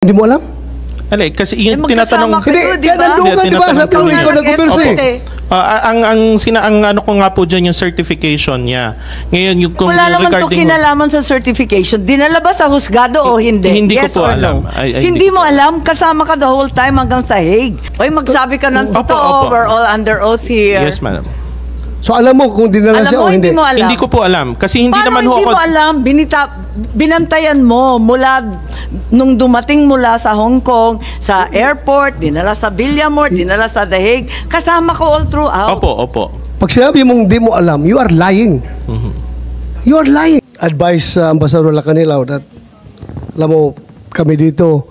Hindi mo alam? Alay, kasi yung magkasama tinatanong... kayo, Hindi, di ba? nandun ka, di ba? Sabi mo, ikaw nag-converse eh. Ang ano ko nga po dyan yung certification niya. Ngayon yung kung Wala naman to regarding kinalaman sa certification. Dinala ba sa husgado o hindi? Hindi ko Yes po or alam. no? Hindi Hindi ko mo po alam? Kasama ka the whole time hanggang sa Hague. Oy, magsabi ka ng Opo, totoo. opo. We're all under oath here. Yes, madam. So alam mo kung dinala Alam siya mo, o hindi? hindi mo alam. Hindi ko po alam. Kasi hindi Paano naman ho hindi ako... mo alam? Binantayan mo mula nung dumating mula sa Hong Kong, sa airport, dinala sa Villamor, dinala sa The Hague. Kasama ko all throughout. Opo. Pag sinabi mong hindi mo alam, you are lying. You are lying. Advice sa Ambassador Lacanilao that, alam mo, kami dito,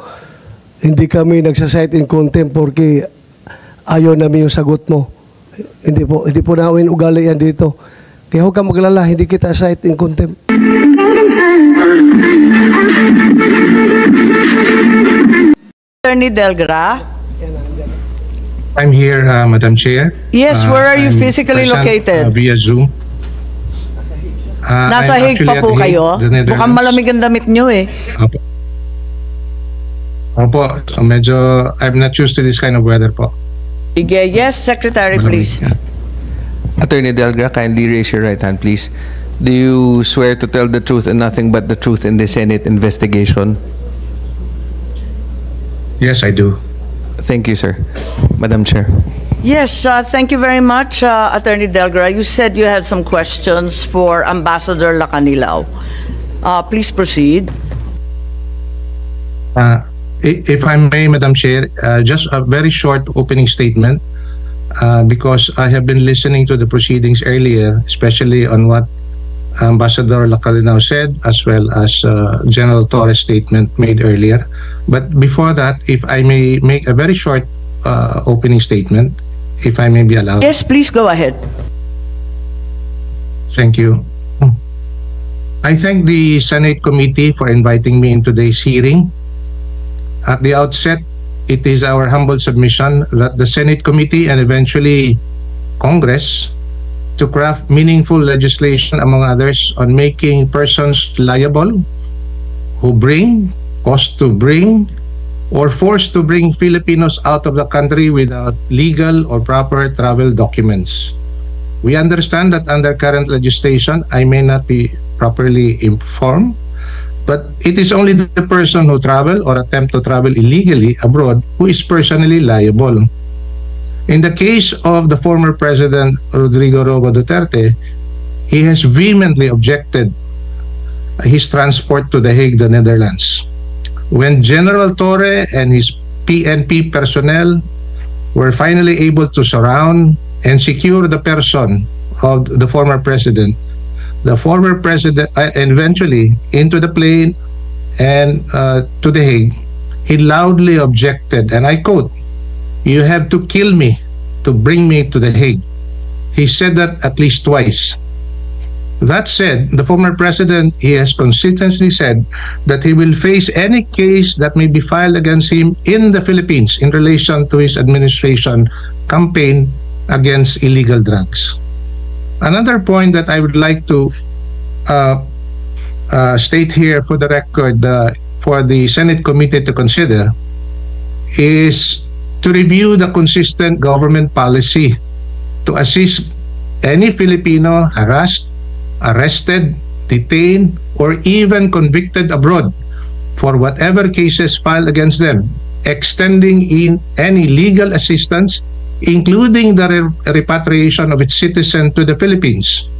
hindi kami nagsasite in contempt porque ayaw namin yung sagot mo. Hindi po namin ugali yan dito. Kaya huwag kang maglala, hindi kita cite in contempt. Attorney Delgra? I'm here, Madam Chair. Yes, where are you I'm physically present, located? via Zoom. Nasa I'm Hague pa actually po at kayo? Hague, the Netherlands. Mukhang malamig ang damit nyo eh. Opo, so medyo, I'm not used to this kind of weather po. Sige, yes, Secretary, Malamig, please. yeah. Attorney Delgra, kindly raise your right hand, please. Do you swear to tell the truth and nothing but the truth in the Senate investigation? Yes, I do. Thank you, sir. Madam Chair. Yes, thank you very much, Attorney Delgra. You said you had some questions for Ambassador Lacanilao. Please proceed. If I may, Madam Chair, just a very short opening statement, because I have been listening to the proceedings earlier, especially on what Ambassador Lacanilao said, as well as General Torres' statement made earlier. But before that, if I may make a very short opening statement, if I may be allowed. Yes, please go ahead. Thank you. I thank the Senate Committee for inviting me in today's hearing. At the outset, it is our humble submission that the Senate Committee and eventually Congress to craft meaningful legislation, among others, on making persons liable who bring, cause to bring, or forced to bring Filipinos out of the country without legal or proper travel documents. We understand that under current legislation, I may not be properly informed, but it is only the person who travel or attempt to travel illegally abroad who is personally liable. In the case of the former President Rodrigo Roa Duterte, he has vehemently objected his transport to The Hague, the Netherlands. When General Torre and his PNP personnel were finally able to surround and secure the person of the former president eventually into the plane and to The Hague, he loudly objected, and I quote, "You have to kill me to bring me to The Hague." He said that at least twice. That said, the former president, he has consistently said that he will face any case that may be filed against him in the Philippines in relation to his administration campaign against illegal drugs. Another point that I would like to state here for the record for the Senate Committee to consider is to review the consistent government policy to assist any Filipino harassed, arrested, detained, or even convicted abroad for whatever cases filed against them, extending in any legal assistance, including the repatriation of its citizen to the Philippines.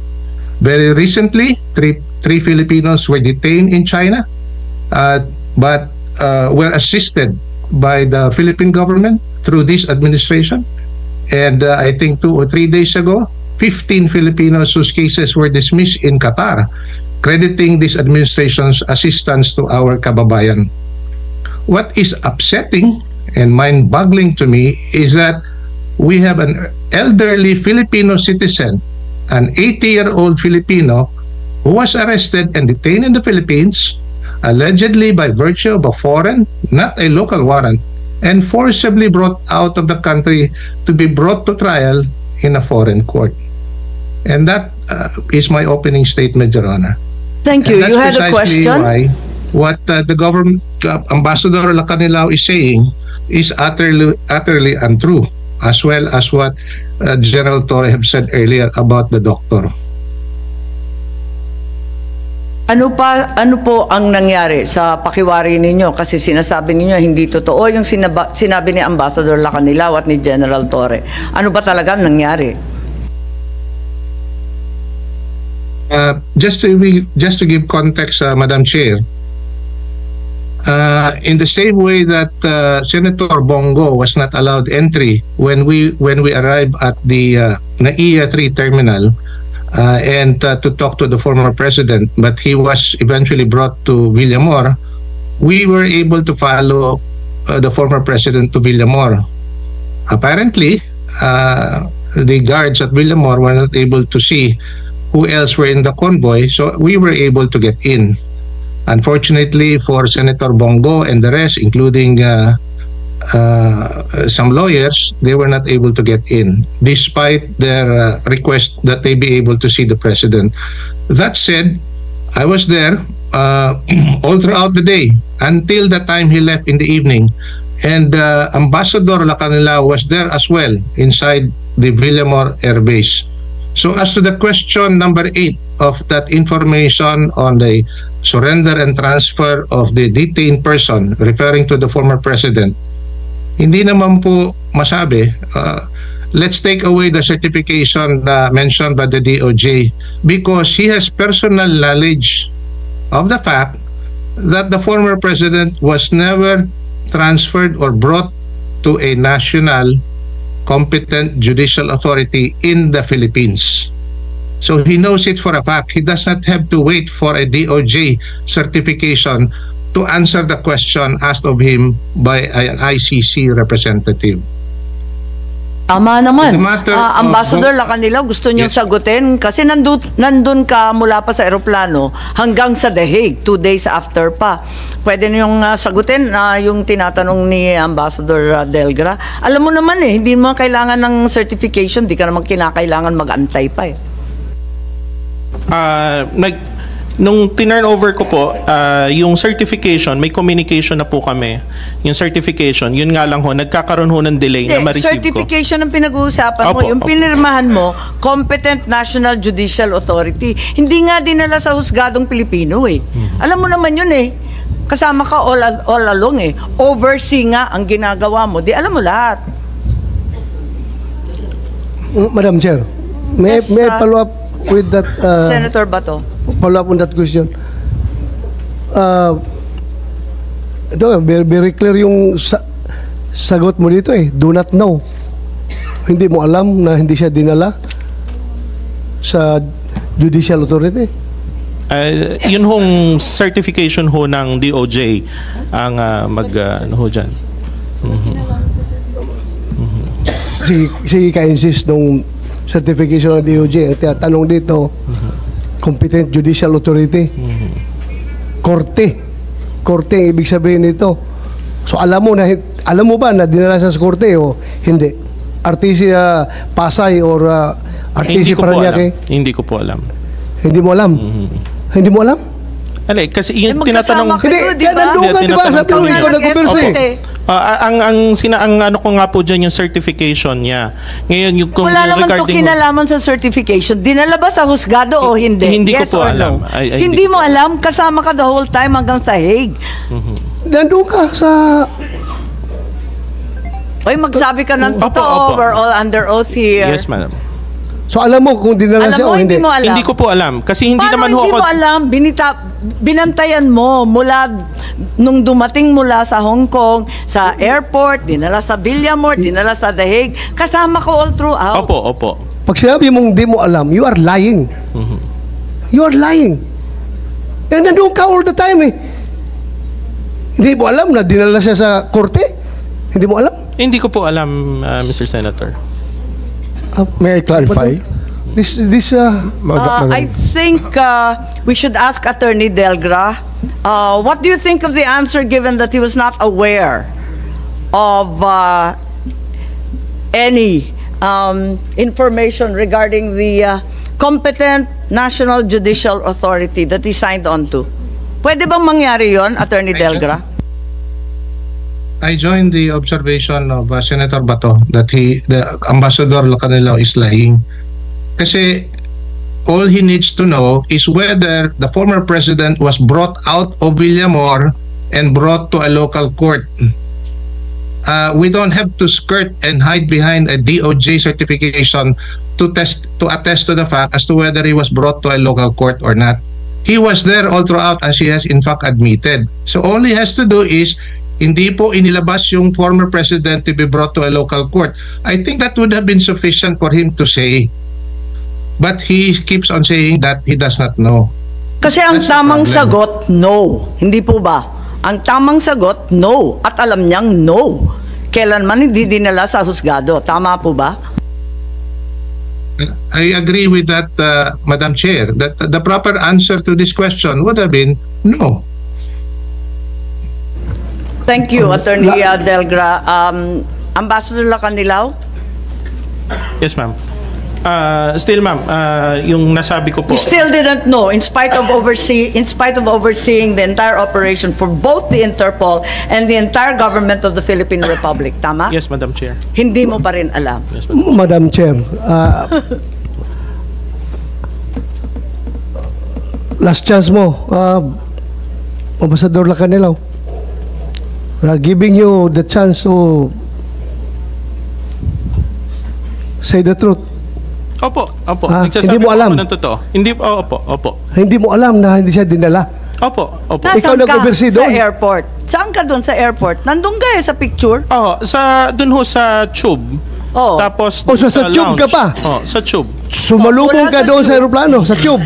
Very recently, three Filipinos were detained in China, but were assisted by the Philippine government through this administration. And I think 2 or 3 days ago, 15 Filipinos whose cases were dismissed in Qatar, crediting this administration's assistance to our kababayan. What is upsetting and mind-boggling to me is that we have an elderly Filipino citizen, an 80-year-old Filipino, who was arrested and detained in the Philippines, allegedly by virtue of a foreign, not a local warrant, and forcibly brought out of the country to be brought to trial in a foreign court. And that is my opening statement, Your Honor. Thank you. And You that's had a precisely question? why What the government Ambassador Lacanilao is saying is utterly untrue, as well as what General Torre have said earlier about the doctor. Ano po ang nangyari sa pakiwari ninyo? Kasi sinasabi ninyo hindi totoo yung sinabi ni Ambassador Lacanilao at ni General Torre. Ano ba talaga ang nangyari? Just to give context, Madam Chair, in the same way that Senator Bongo was not allowed entry when we arrived at the NAIA 3 terminal and to talk to the former president, but he was eventually brought to Villamor, we were able to follow the former president to Villamor. Apparently, the guards at Villamor were not able to see who else were in the convoy, so we were able to get in. Unfortunately for Senator Bongo and the rest, including some lawyers, they were not able to get in, despite their request that they be able to see the president. That said, I was there all throughout the day until the time he left in the evening. And Ambassador Lacanilao was there as well inside the Villamor Air Base. So as to the question number 8 of that information on the surrender and transfer of the detained person referring to the former president, hindi naman po masabi. Let's take away the certification mentioned by the DOJ, because he has personal knowledge of the fact that the former president was never transferred or brought to a national competent judicial authority in the Philippines. So he knows it for a fact. He does not have to wait for a DOJ certification to answer the question asked of him by an ICC representative. Tama naman. The matter Ambassador Lacanilao, gusto niyong Yes. sagutin kasi nandun ka mula pa sa eroplano hanggang sa The Hague, 2 days after pa. Pwede niyong sagutin yung tinatanong ni Ambassador Delgra. Alam mo naman hindi mo kailangan ng certification, di ka naman kinakailangan mag-antay pa Nung tinurn over ko po, yung certification, may communication na po kami. Yung certification, yun nga lang ho, nagkakaroon ho ng delay na ma-receive ko. Certification ang pinag-uusapan mo. Opo, Yung opo. pinirmahan mo, Competent National Judicial Authority. Hindi nga dinala sa husgadong Pilipino Alam mo naman yun Kasama ka all along Oversee nga ang ginagawa mo. Di alam mo lahat. Madam Chair, may Yes, follow up with that Senator Bato. follow up on that question. Ito, very clear yung sagot mo dito do not know. Hindi mo alam na hindi siya dinala sa judicial authority. Yun hong certification ho ng DOJ ang ano ho dyan. Si ka-insist nung certification ng DOJ. Ang tinatanong dito, competent judicial authority. Korte ang ibig sabihin nito. So alam mo ba na dinala sa korte o hindi? RTC Pasay or RTC Paranaque? Hindi ko po alam. Hindi mo alam? Hindi mo alam? Kasi yung tinatanong... Hindi, nandun ka, di ba? Sabi mo, ikaw nag-converse ang ano ko nga po dyan yung certification niya. Ngayon, yung Wala naman to regarding... kinalaman sa certification. Dinala ba sa husgado o hindi? Hindi ko Yes po or alam. no? Hindi Hindi ko mo po alam? Kasama ka the whole time hanggang sa Hague. Nandun ka sa... Oy, magsabi ka ng Opo, totoo. opo. We're all under oath here. Yes, madam. So alam mo kung dinala Alam siya mo, o hindi? hindi mo alam. Hindi ko po alam. Kasi hindi Paano naman ho hindi ako... mo alam? Binantayan mo mula nung dumating mula sa Hong Kong, sa airport, dinala sa Villamor, dinala sa The Hague. Kasama ko all throughout. Opo. Pag sinabi mong di mo alam, you are lying. You are lying. And nandun ka all the time Hindi mo alam na dinala siya sa korte? Hindi mo alam? Hindi ko po alam, Mr. Senator. May I clarify? I think we should ask Attorney Delgra, what do you think of the answer given that he was not aware of any information regarding the competent National Judicial Authority that he signed on to? Pwede bang mangyari yon, Attorney Delgra? I join the observation of Senator Bato that the Ambassador Lacanilao is lying. Kasi all he needs to know is whether the former president was brought out of Villamor and brought to a local court. We don't have to skirt and hide behind a DOJ certification to attest to the fact as to whether he was brought to a local court or not. He was there all throughout, as he has in fact admitted. So all he has to do is hindi po inilabas yung former president to be brought to a local court. I think that would have been sufficient for him to say. But he keeps on saying that he does not know. Kasi ang That's the tamang problem. sagot, no. Hindi po ba? Ang tamang sagot, no. At alam niyang no. Kailanman hindi dinala sa husgado. Tama po ba? I agree with that, Madam Chair, that the proper answer to this question would have been no. Thank you, Attorney Delgra. Ambassador Lacanilao? Yes, ma'am. Still, ma'am, yung nasabi ko po. You still didn't know, in spite of overseeing the entire operation for both the Interpol and the entire government of the Philippine Republic. Tama? Yes, Madam Chair. Hindi mo pa rin alam. Yes, Madam. Madam Chair, last chance mo, Ambassador Lacanilao. We are giving you the chance to say the truth. Opo. Nagsasabi hindi mo po alam. ako ng totoo. Hindi, opo. Hindi mo alam na hindi siya dinala. Opo. Nasaan Ikaw nag-oversee sa doon? airport? Saan ka doon sa airport? Nandun ka sa picture? Dun ho sa tube. Oh. Tapos Oh, dun so sa tube lounge. ka pa? Sa tube. Sumalubong Wala ka sa doon sa tube. aeroplano, sa tube.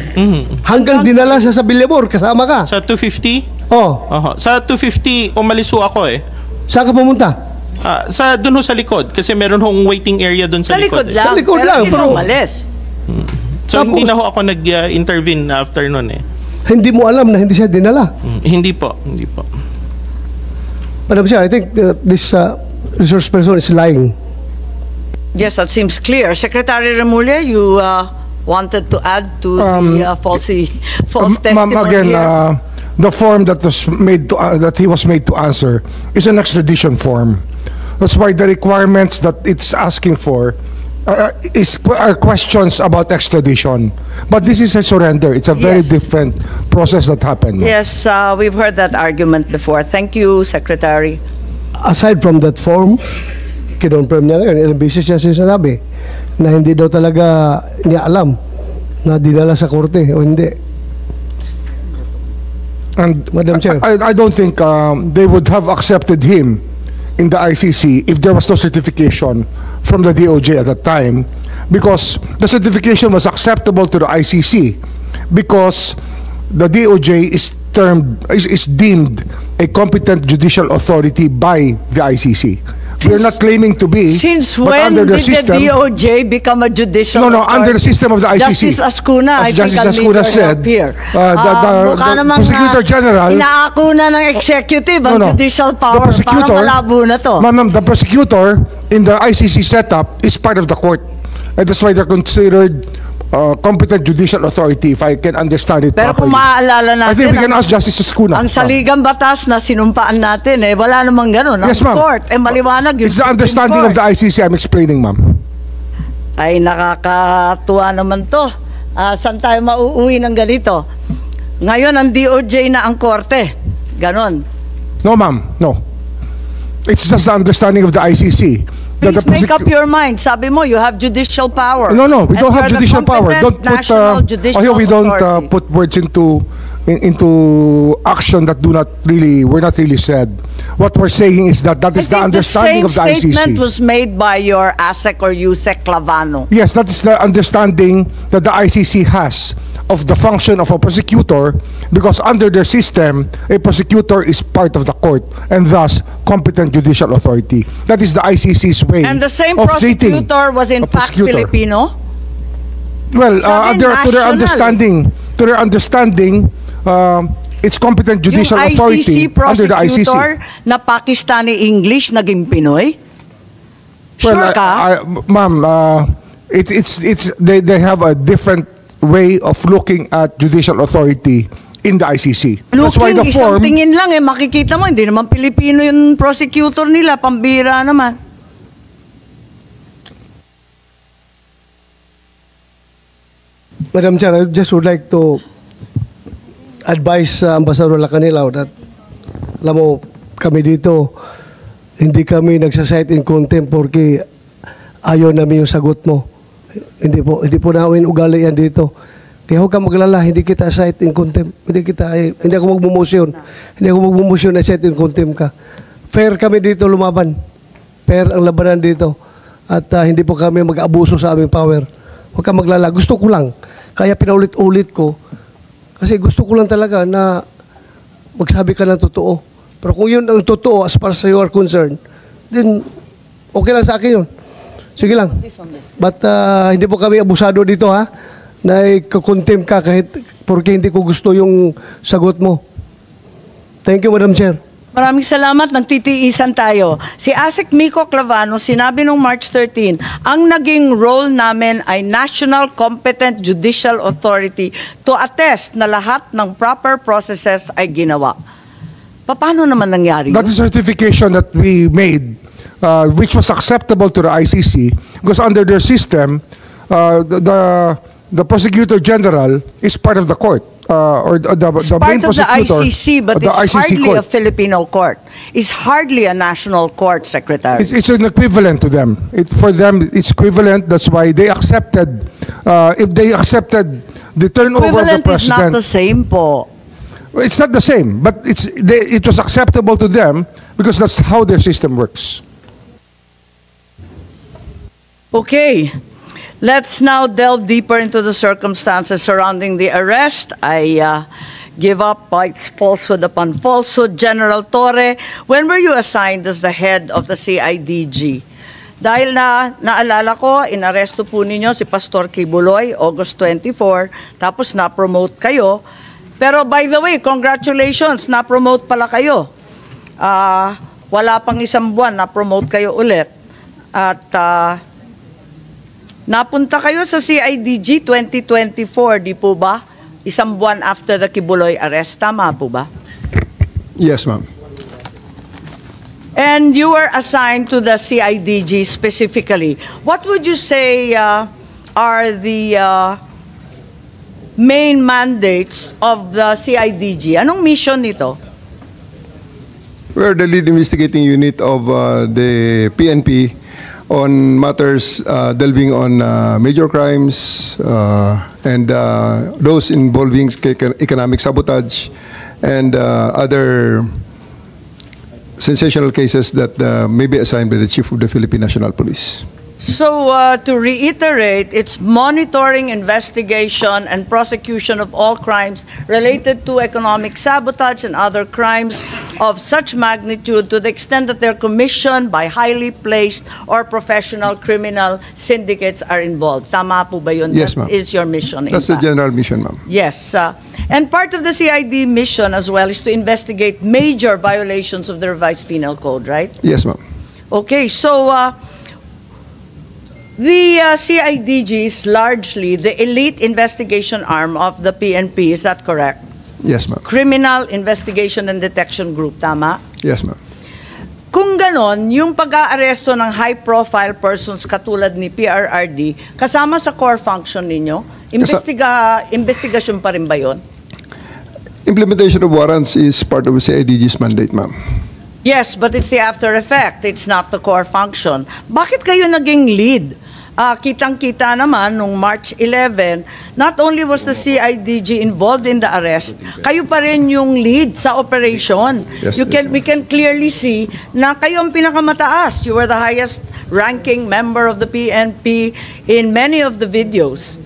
Hanggang dinala siya sa Villamor, kasama ka. Sa 250? Oh, Sa 250, umalis ho ako eh. saan ka pumunta? Dun ho sa likod. Kasi meron hong waiting area dun sa, Sa likod eh. lang. Sa likod pero lang, hindi pero- na umalis. So Tapos- hindi na ho ako nag-intervene after nun eh. Hindi mo alam na hindi siya dinala. Hindi po. Madam Chair, I think this resource person is lying. Yes, that seems clear. Secretary Remulla, you wanted to add to the false Ma'am, testimony again, here. the form that was made to, that he was made to answer is an extradition form. That's why the requirements that it's asking for are questions about extradition. But this is a surrender. It's a very Yes. different process that happened. Yes, we've heard that argument before. Thank you, Secretary. Aside from that form, kinonfirm niya ngayon, ilang beses niya sinasabi na hindi daw talaga niya alam na dinala sa korte o hindi. And Madam Chair. I don't think they would have accepted him in the ICC if there was no certification from the DOJ at that time, because the certification was acceptable to the ICC because the DOJ is deemed a competent judicial authority by the ICC. We're not claiming to be, Since but when under the did system, the DOJ become a judicial No, authority? under the system of the ICC. Justice Ascuna, I As think Justice I'll need Ascuna your said, help here. the namang, Prosecutor General- inaako na ng executive ang judicial power. Parang malabo na to. Ma'am, the prosecutor in the ICC setup is part of the court. And that's why they're considered competent judicial authority, if I can understand it Pero kung properly. maaalala natin, I think we can ask Justice Ascuna. ang saligang batas na sinumpaan natin, wala namang ganun. Ang Yes, ma'am. court, maliwanag yung It's the Supreme understanding of Court. the ICC I'm explaining, ma'am. Ay, nakakatuwa naman to. Saan tayo mauuwi ng ganito? Ngayon, ang DOJ na ang korte. Ganon. No, ma'am. No. It's just the understanding of the ICC. that Please make up your mind. Sabi mo, you have judicial power. No, we And don't you're have the judicial power. competent Don't put national judicial here we don't authority. put words into action that were not really said. What we're saying is that is the understanding of the I think the same statement ICC. was made by your ASEC or USEC Clavano. Yes, that is the understanding that the ICC has of the function of a prosecutor, because under their system, a prosecutor is part of the court and thus competent judicial authority. That is the ICC's way And the same of treating prosecutor was in a fact prosecutor. Filipino? Well, Sabi, to their national. understanding, it's competent judicial Yung authority ICC under the ICC. prosecutor na Pakistani English naging Pinoy? Sure ka? Ma'am, they have a different way of looking at judicial authority in the ICC. That's why Looking, the isang form... tingin lang makikita mo, hindi naman Pilipino yung prosecutor nila, pambira naman. Madam Chair, I just would like to advise Ambassador Lacanilao that, alam mo, kami dito, hindi kami nagsasite in contempt porque ayaw namin yung sagot mo. Hindi po namin ugali yan dito. Kaya huwag ka maglala, hindi kita cite in contempt. Hindi ako magmumosyon. Hindi ako magmumosyon na cite in contempt ka. Fair kami dito lumaban. Fair ang labanan dito. At hindi po kami mag-abuso sa aming power. Huwag ka maglala. Gusto ko lang. Kaya pinaulit-ulit ko. Kasi gusto ko lang talaga na magsabi ka ng totoo. Pero kung yun ang totoo as far as you are concerned, then okay lang sa akin yun. Sige lang. But hindi po kami abusado dito ha, na ikakontempt ka kahit porque hindi ko gusto yung sagot mo. Thank you, Madam Chair. Maraming salamat, nagtitiisan tayo. Si Asik Miko Clavano, sinabi nung March 13, ang naging role namin ay National Competent Judicial Authority to attest na lahat ng proper processes ay ginawa. Paano naman nangyari yun? That's a certification that we made, which was acceptable to the ICC, because under their system, the prosecutor general is part of the court, or the main Part of the prosecutor. ICC, but of the it's ICC hardly court. a Filipino court. It's hardly a national court, Secretary. It's an equivalent to them. For them, it's equivalent. That's why they accepted. If they accepted the turnover of the Equivalent is not president, the same po. it's not the same. But it was acceptable to them because that's how their system works. Okay. Let's now delve deeper into the circumstances surrounding the arrest. I give up Pikes falsehood upon falsehood. General Torre, when were you assigned as the head of the CIDG? Dahil naalala ko, inaresto po ninyo si Pastor Kibuloy, August 24, tapos na-promote kayo. Pero by the way, congratulations, na-promote pala kayo. Wala pang isang buwan, na-promote kayo ulit. At napunta kayo sa CIDG 2024, di po ba? Isang buwan after the Kibuloy arrest, tama po ba? Yes, ma'am. And you were assigned to the CIDG specifically. What would you say are the main mandates of the CIDG? Anong mission nito? We're the lead investigating unit of the PNP on matters delving on major crimes and those involving economic sabotage and other sensational cases that may be assigned by the Chief of the Philippine National Police. So, to reiterate, it's monitoring, investigation, and prosecution of all crimes related to economic sabotage and other crimes of such magnitude to the extent that they're commissioned by highly placed or professional criminal syndicates are involved. Tama po ba yun? Yes, ma'am. That is your mission. in That's the fact. general mission, ma'am. Yes. And part of the CID mission as well is to investigate major violations of the revised penal code, right? Yes, ma'am. Okay, so the CIDG is largely the elite investigation arm of the PNP, is that correct? Yes, ma'am. Criminal Investigation and Detection Group, tama? Yes, ma'am. Kung ganon, yung pag-aaresto ng high-profile persons katulad ni PRRD, kasama sa core function ninyo, investigasyon pa rin ba yun? Implementation of warrants is part of the CIDG's mandate, ma'am. Yes, but it's the after effect. It's not the core function. Bakit kayo naging lead? Kitang-kita naman, nung March 11, not only was the CIDG involved in the arrest, kayo pa rin yung lead sa operation. Yes, We can clearly see na kayo ang pinakamataas. You were the highest ranking member of the PNP in many of the videos.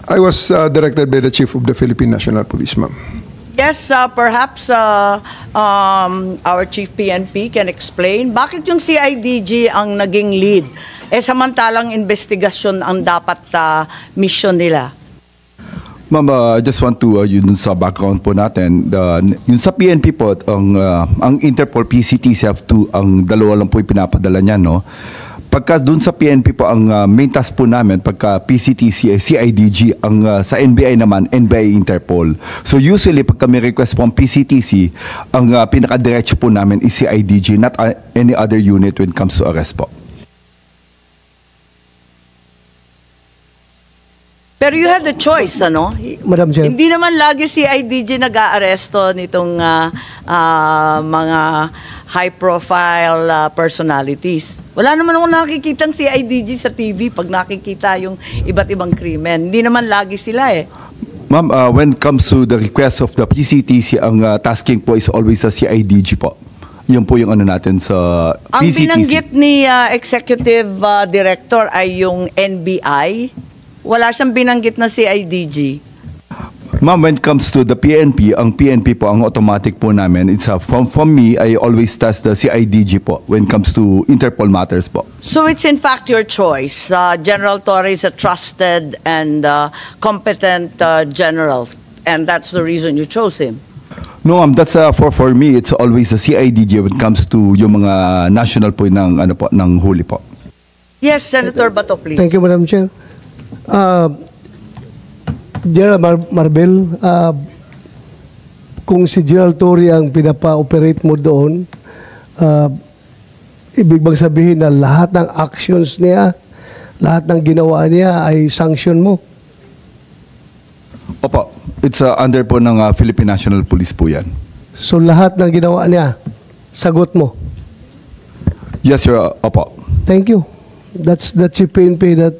I was directed by the Chief of the Philippine National Police, ma'am. Yes, perhaps our Chief PNP can explain bakit yung CIDG ang naging lead samantalang investigasyon ang dapat mission nila. Ma'am, I just want to, yun sa background po natin, yun sa PNP po, ang Interpol PCT-CF2, ang dalawa lang po yung pinapadala niya, no? Pagka dun sa PNP po, ang main task po namin, pagka PCTC, CIDG, ang sa NBI naman, NBI Interpol. So usually, pagka may request po ang PCTC, ang pinaka-diretso po namin is CIDG, not any other unit when it comes to arrest po. Pero you had the choice, ano? Madam Chair. Hindi naman lagi si IDG nag-aaresto nitong mga high-profile personalities. Wala naman akong nakikitang si IDG sa TV pag nakikita yung iba't ibang krimen. Hindi naman lagi sila eh. Ma'am, when it comes to the request of the PCTC, ang tasking po is always sa CIDG po. Yun po yung ano natin sa Ang PCTC. binanggit ni Executive Director ay yung NBI. Wala siyang binanggit na CIDG. Ma'am, when it comes to the PNP, ang PNP po, ang automatic po namin, it's from me, I always task the CIDG po when it comes to Interpol matters po. So it's in fact your choice. General Torre is a trusted and competent general, and that's the reason you chose him. No, that's for me, it's always the CIDG when it comes to yung mga national po ng, ano po, ng huli po. Yes, Senator Bato, please. Thank you, Madam Chair. General Marbel, kung si General Torre ang pinapa-operate mo doon, ibig bang sabihin na lahat ng actions niya, lahat ng ginawa niya ay sanction mo? Opo, it's under po ng Philippine National Police po yan. So lahat ng ginawa niya, sagot mo? Yes, sir. Opo. Thank you. That's the PNP that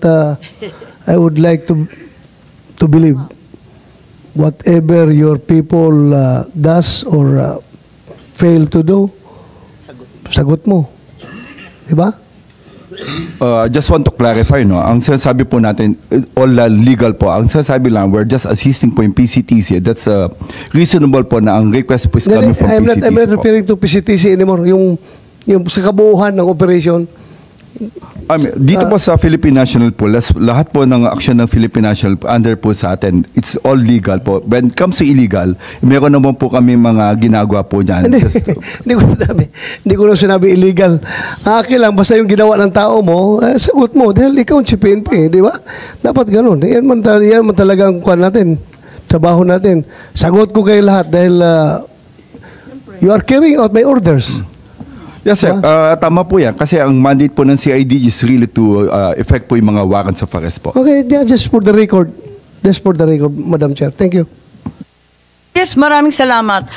I would like to believe. Whatever your people does or fail to do, sagot mo. Diba? Just want to clarify, no? Ang sinasabi po natin, all legal po. Ang sinasabi lang, we're just assisting po yung PCTC. That's reasonable po na ang request po is coming from PCTC I'm not po. referring to PCTC anymore. Yung sa kabuuhan ng operation. Dito po sa Philippine National Police, lahat po ng action ng Philippine National under po sa atin, it's all legal po. When it comes to illegal, meron naman po kami mga ginagawa po dyan. Hindi ko na sinabi illegal. Akin lang, basta yung ginawa ng tao mo, sagot mo. Dahil ikaw si PNP, di ba? Dapat ganun. Yan man talaga ang kuwan natin, trabaho natin. Sagot ko kayo lahat dahil you are carrying out my orders. Yes, sir. Tama po yan. Kasi ang mandate po ng CIDG is really to effect po yung mga warrants of arrest po. Okay, yeah, just for the record. Just for the record, Madam Chair. Thank you. Yes, maraming salamat.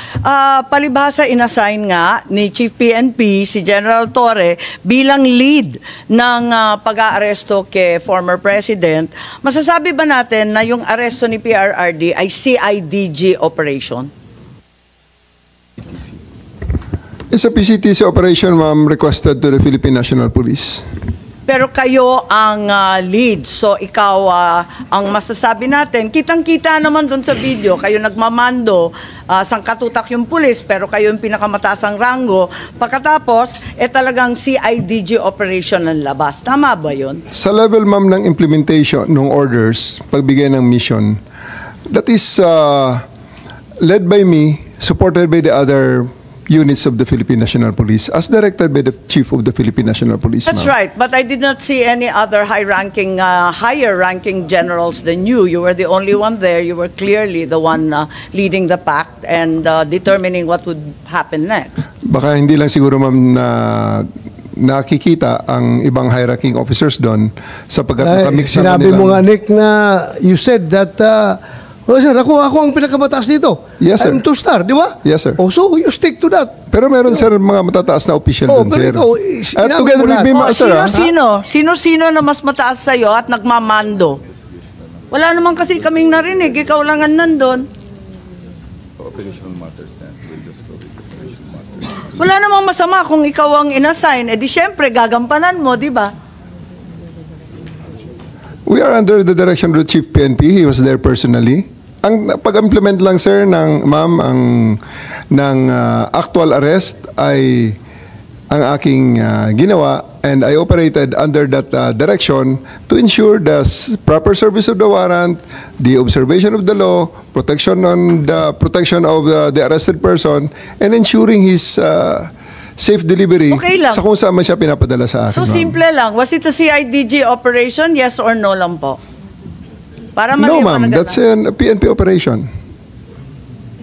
Palibhasa inassign nga ni Chief PNP si General Torre bilang lead ng pag-aaresto kay former President. Masasabi ba natin na yung aresto ni PRRD ay CIDG operation? It's a PCTC operation, ma'am, requested to the Philippine National Police. Pero kayo ang lead, so ikaw ang masasabi natin. Kitang-kita naman doon sa video, kayo nagmamando, sangkatutak yung pulis, pero kayo yung pinakamatasang rango. Pagkatapos, talagang CIDG operation ng labas. Tama ba yun? Sa level, ma'am, ng implementation ng orders, pagbigay ng mission, that is led by me, supported by the other units of the Philippine National Police as directed by the Chief of the Philippine National Police. That's right, but I did not see any other higher-ranking generals than you. You were the only one there. You were clearly the one leading the pack and determining what would happen next. Baka hindi lang siguro, ma'am, na nakikita ang ibang high-ranking officers doon sapagkat nakamix na sinabi mo nga, Nick, na you said that well, sir, ako ang pinakamataas dito. Yes, sir. I'm two-star, di ba? Yes, sir. Oh, so you stick to that. Pero meron, sir, mga matataas na official doon, pero sir. ikaw, At together with me, sir, Sino na mas mataas sa'yo at nagmamando? Wala naman kasi kaming narinig. Ikaw lang ang nandun. Wala namang masama kung ikaw ang inassign. Di syempre, gagampanan mo, di ba? we are under the direction of the Chief PNP. He was there personally. Ang pag-implement lang, sir, ng actual arrest ay ang aking ginawa, and I operated under that direction to ensure the proper service of the warrant, the observation of the law, protection of the arrested person, and ensuring his safe delivery Okay lang. sa kung saan man siya pinapadala sa akin. So ma'am. simple lang. Was it a CIDG operation? Yes or no lang po? Para No, maliwanag ma'am. na. That's a PNP operation.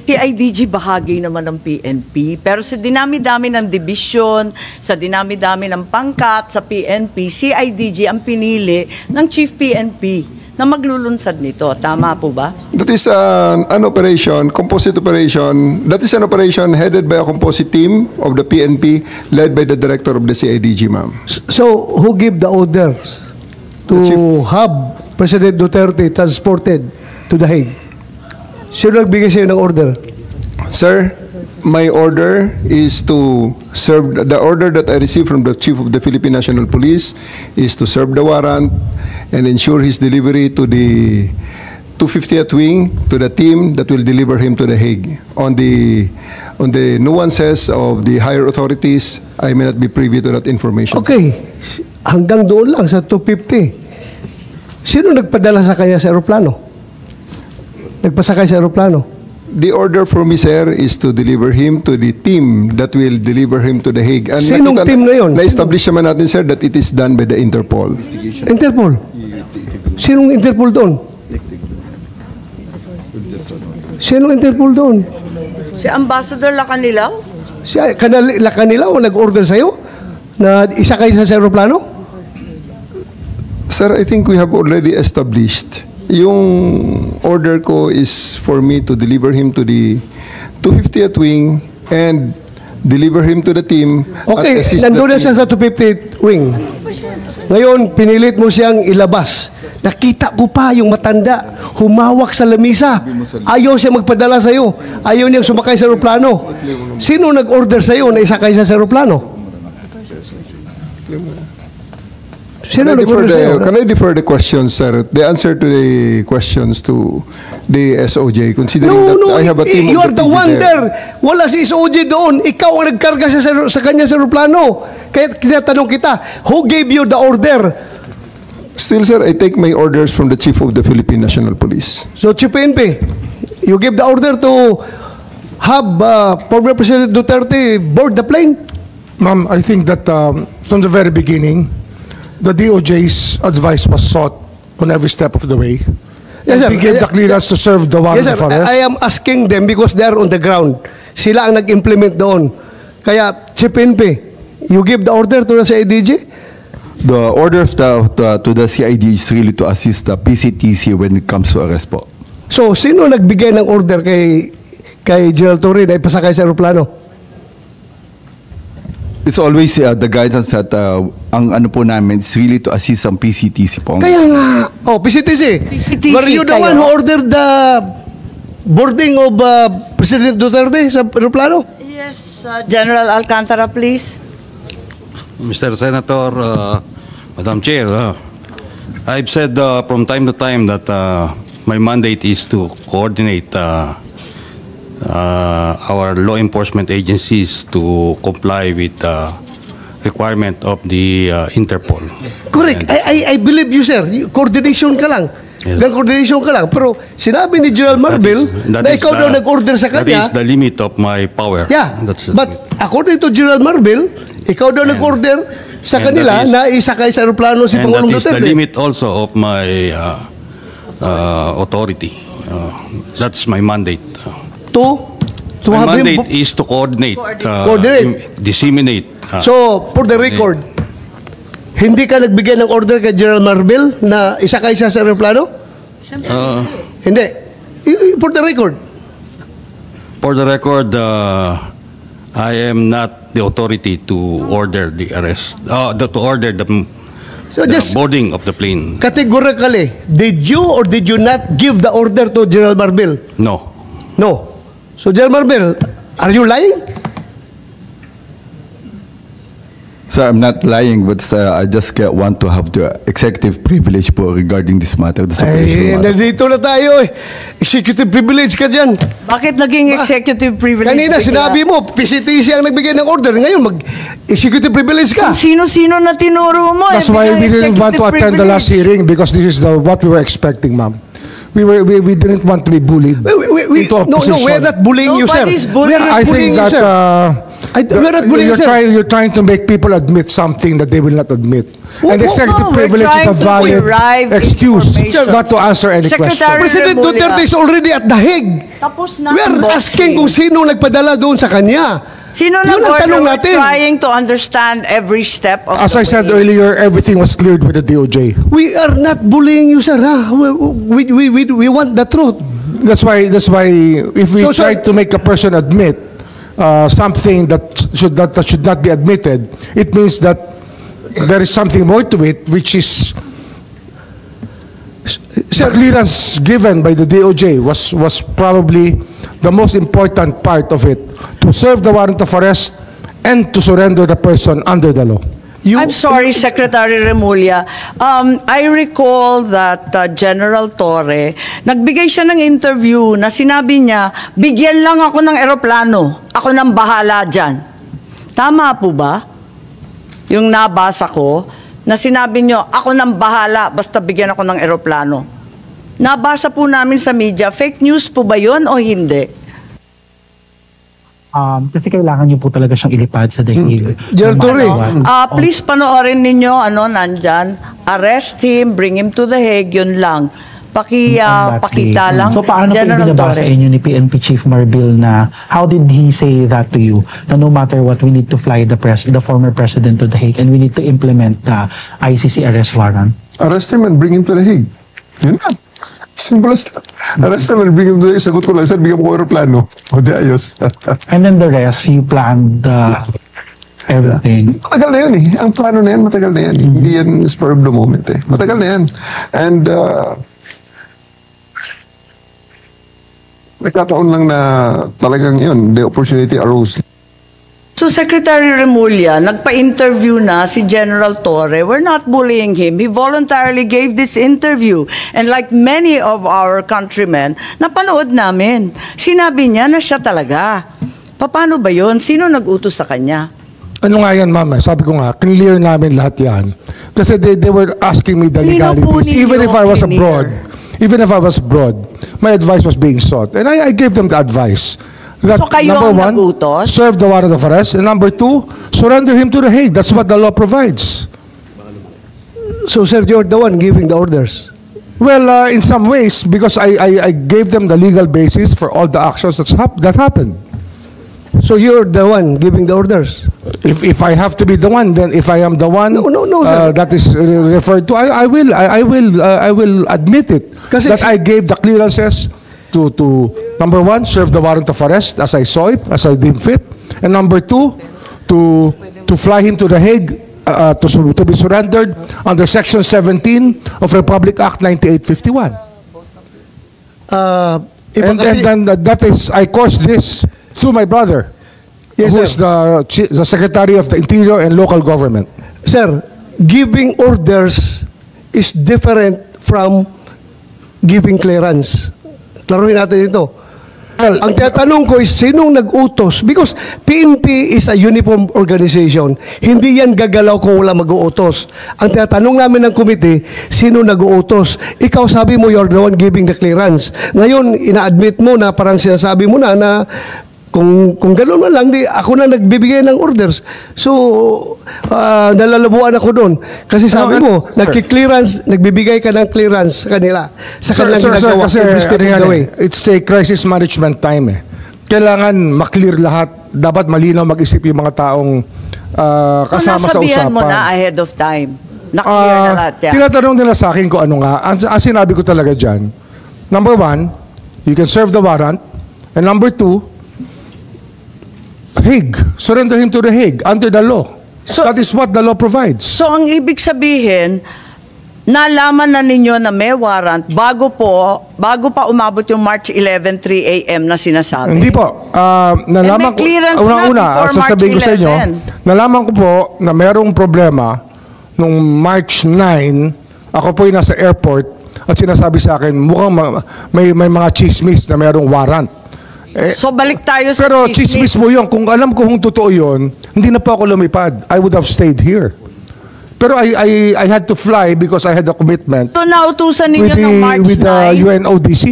CIDG bahagi naman ng PNP, pero sa dinami-dami ng division, sa dinami-dami ng pangkat sa PNP, CIDG ang pinili ng Chief PNP na maglulunsad nito. Tama po ba? That is an operation, composite operation. That is an operation headed by a composite team of the PNP led by the director of the CIDG, ma'am. So, who gave the orders to have President Duterte transported to The Hague? Sino nagbigay sa'yo ng order? Sir, my order is to serve, the order that I received from the Chief of the Philippine National Police is to serve the warrant and ensure his delivery to the 250th Wing, to the team that will deliver him to The Hague. On the nuances of the higher authorities, I may not be privy to that information. Okay, hanggang doon lang sa 250. Sino nagpadala sa kanya sa aeroplano? Nagpasakay sa aeroplano? The order for me, sir, is to deliver him to the team that will deliver him to The Hague. And Sinong team na yun? Na-establish naman natin, sir, that it is done by the Interpol. Interpol? Sinong Interpol doon? Sinong Interpol doon? Si Ambassador Lacanilaw? Si kanila o nag-order sa'yo na isakay sa aeroplano? Sir, I think we have already established. Yung order ko is for me to deliver him to the 250th Wing and deliver him to the team. Okay, at assist the nandun na team. siya sa 250th Wing. Ngayon, pinilit mo siyang ilabas. Nakita ko pa yung matanda, humawak sa lamisa. Ayaw siya magpadala sa'yo. Ayaw niyang sumakay sa aeroplano. Sino nag-order sa'yo na isakay siya sa aeroplano? Sino nag-order sa'yo? Can I defer the questions, sir? The answer to the questions to the SOJ, considering that I have a team you of are the the PG one there. there. Wala si SOJ doon. Ikaw ang nagkarga sa kanya sa aeroplano. Kaya tinatanong kita, who gave you the order? Still, sir, I take my orders from the Chief of the Philippine National Police. So, Chief PNP, you give the order to have former President Duterte board the plane? Ma'am, I think that from the very beginning, the DOJ's advice was sought on every step of the way. Yes, sir. We gave the clearance to serve the warrant Yes, sir. of arrest. I am asking them because they are on the ground. Sila ang nag-implement doon. Kaya, Chief PNP, you give the order to the CIDG? The order of to the CID is really to assist the PCTC when it comes to arrest po. So, sino nagbigay ng order kay General Torre na ipasakay sa aeroplano? It's always the guidance that ang ano po namin is really to assist ang PCTC po. Kaya nga, PCTC. PCTC Were you the kayo? one who ordered the boarding of President Duterte sa aeroplano? Yes, General Alcantara, please. Mr. Senator, Madam Chair, I've said from time to time that my mandate is to coordinate our law enforcement agencies to comply with the requirement of the Interpol. Correct. I believe you, sir. Coordination ka lang. Yes. Coordination ka lang. Pero sinabi ni General Marvel na ikaw daw nag-order sa That kanya. is the limit of my power. Yeah. That's the But limit. according to General Marvel, ikaw daw nag-order sa and kanila that is- na isakay sa aeroplano si And that Pangulong is the Duterte. limit also of my authority. That's my mandate. To My have him. mandate is to coordinate, Coordinate. disseminate. So, for the record, hindi ka nagbigay ng order kay General Marvel na isakay siya sa aeroplano? Hindi. For the record. For the record, I am not the authority to order the arrest, to order the So just boarding of the plane. categorically, did you or did you not give the order to General Marvel? No. No. So, General Marvel, are you lying? So I'm not lying, but I just want to have the executive privilege po regarding this matter. This Ay, operational matter. nandito na tayo eh. Executive privilege ka dyan. Bakit naging executive privilege? Kanina bigla? sinabi mo, PCTC ang nagbigay ng order. Ngayon, mag-executive privilege ka. Kung sino-sino na tinuro mo. That's why we didn't want to attend the last hearing because this is what we were expecting, ma'am. We didn't want to be bullied into a No, position. we're not bullying you, sir. Nobody's bullying. We're not I bullying think you, that sir. we're not bullying, sir. You're trying to make people admit something that they will not admit. Well, And executive no, we're privilege is a trying to valid derive excuse information. not to answer any Secretary question. President Remulla. Duterte is already at the Hague. Tapos na We are ang asking boxing. kung sino nagpadala doon sa kanya. Sino Yun ang tanong We're natin. trying to understand every step of As the I said way. earlier, everything was cleared with the DOJ. We are not bullying you, sir. Ha? We want the truth. That's why if we So, try sir- to make a person admit something that should not be admitted, it means that there is something more to it, which is the clearance given by the DOJ was probably the most important part of it, to serve the warrant of arrest and to surrender the person under the law. I'm sorry, Secretary Remulla. I recall that General Torre, nagbigay siya ng interview na sinabi niya, bigyan lang ako ng eroplano. Ako nang bahala dyan. Tama po ba? Yung nabasa ko, na sinabi niyo, ako nang bahala, basta bigyan ako ng eroplano. Nabasa po namin sa media, fake news po ba yun o hindi? Kasi kailangan niyo po talaga siyang ilipad sa dahil. General Torre. Please panoorin ninyo, nandyan, arrest him, bring him to the Hague, yun lang. Pakita lang. So paano po General ibinabasa Torre. inyo ni PNP Chief Marbil na how did he say that to you? Na no matter what, we need to fly the former president to the Hague and we need to implement the ICC arrest warrant? Arrest him and bring him to the Hague. Yun na. Simple as that. Arrest him and bring him to the Hague. Sagot ko lang, sir, bigyan mo ko aeroplano. O di ayos. And then the rest, you planned everything. Matagal na yun eh. Ang plano na yan, matagal na yan. Hindi yan spur of the moment eh. Matagal na yan. And nagkataon lang na talagang yun, the opportunity arose. So Secretary Remulla, nagpa-interview na si General Torre. We're not bullying him. He voluntarily gave this interview. And like many of our countrymen, napanood namin. Sinabi niya na siya talaga. Paano ba yun? Sino nag-utos sa kanya? Ano nga yan, ma'am? Sabi ko nga, clear namin lahat yan. Kasi they were asking me the Nino po legalities. ninyo, Even if I was clear. abroad, my advice was being sought. And I gave them the advice. That, So kayo number ang one, nagutos? serve the warrant of arrest. And number two, surrender him to the Hague. That's what the law provides. So, sir, you're the one giving the orders. Well, in some ways, because I gave them the legal basis for all the actions that happened. So, you're the one giving the orders. If I have to be the one, then if I am the one No, sir. that is referred to, I will admit it. Kasi- that I gave the clearances to number one, serve the warrant of arrest as I saw it, as I deemed fit, and number two, to fly him to the Hague to be surrendered under Section 17 of Republic Act 9851. And then that is, I caused this through my brother, Yes, who sir. is the Secretary of the Interior and Local Government. Sir, giving orders is different from giving clearance. Klaruhin natin ito. Ang tinatanong ko is, sinong nag-utos? Because PNP is a uniform organization. Hindi yan gagalaw kung wala mag-uutos. Ang tinatanong namin ng committee, sino nag-uutos? Ikaw sabi mo, you're the one giving the clearance. Ngayon, ina-admit mo na parang sinasabi mo na kung gano'n man lang, di ako na nagbibigay ng orders. So, nalalabuan ako doon. Kasi sabi mo, nagki-clearance, nagbibigay ka ng clearance sa kanila. Sa kanilang ginagawa. Kasi every step of the way. it's a crisis management time eh. Kailangan maklear lahat. Dapat malinaw mag-isip yung mga taong kasama sa usapan. Nasabihan mo na ahead of time. Na-clear na lahat yan. Tinatanong nila sa akin kung ano nga. Ang sinabi ko talaga dyan, number one, you can serve the warrant. And number two, Hague. Surrender him to the Hague under the law. So- that is what the law provides. So ang ibig sabihin, nalaman na ninyo na may warrant bago pa umabot yung March 11, 3 a.m. na sinasabi. Hindi po. Nalaman may clearance ko, na una-una, before sasabihin ko March sa inyo, 11. nalaman ko po na mayroong problema nung March 9, ako po yung nasa airport at sinasabi sa akin, mukhang may mga chismis na mayroong warrant. So balik tayo sa Pero chismis mo yun. Kung alam ko kung totoo yun, hindi na po ako lumipad. I would have stayed here. Pero I had to fly because I had a commitment So nautusan ninyo ng March with the 9? UNODC.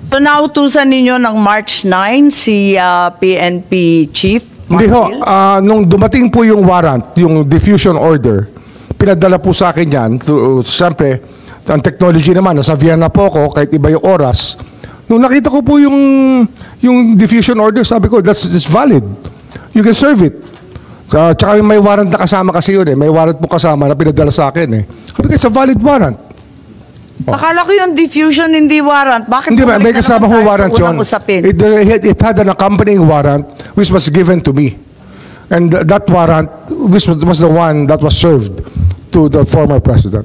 So nautusan ninyo ng March 9 si PNP Chief Hindi ho, Marbil? nung dumating po yung warrant, yung diffusion order, pinadala po sa akin yan. Siyempre, ang technology naman, nasa Vienna po ako, kahit iba yung oras. Nung nakita ko po yung diffusion order, sabi ko, that's valid. You can serve it. Tsaka may warrant na kasama kasi yun eh. May warrant po kasama na pinadala sa akin eh. Sabi ko, it's a valid warrant. Akala ko yung diffusion hindi warrant. Bakit Hindi ba, bumalik may na kasama naman ko tayo sa warrant unang yun. usapin? It had an accompanying warrant which was given to me. And that warrant which was the one that was served to the former president.